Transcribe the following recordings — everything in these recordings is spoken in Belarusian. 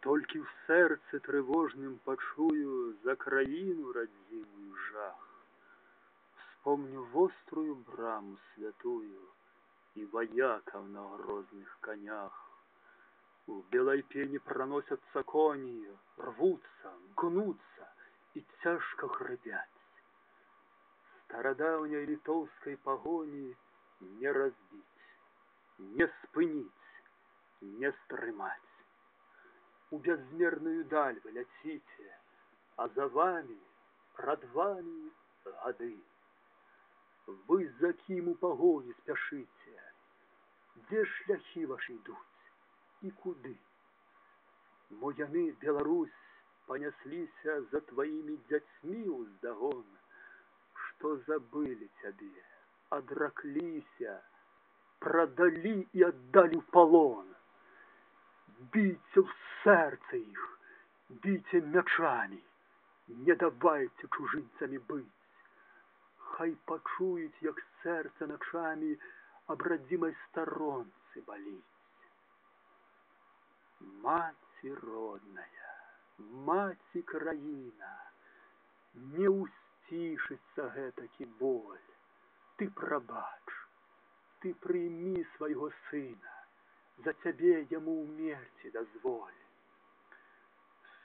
Толькі ў сэрцы трывожным пачую за краіну радзімую жах. Вспомню вострую браму святую і ваякаў на грозных канях. У белой пене проносятся кони, рвутся, гнутся и тяжко хрипят. Стародавней литовской погони не разбить, не спынить, не стрымать. У безмерную даль вы летите, а за вами, пред вами годы. Вы за кім у погоні спяшыце, дзе шляхі ваши ідуць і куды? Мо яны, Беларусь, панясліся за твоими дзяцьмі ўздагон, што забылі цябе, адракліся, прадалі і аддалі ў палон. Бійце ў сэрцы іх, бійце мячамі, не давайце чужынцамі быць. Хай пачуюць, як сэрца начамі аб радзімай старонцы баліць. Маці родная, маці краіна, не ўсцішыцца гэтакі боль. Ты прабач, ты прыймі свайго сына, за цябе яму ўмерці дазволь.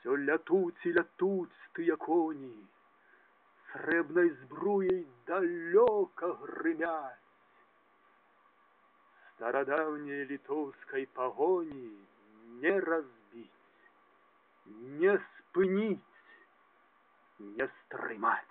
Всё лятуць і лятуць тыя коні, срэбнай збруей далёка грымяць. Стародавней литовской погони не разбить, не спынить, не стрымать.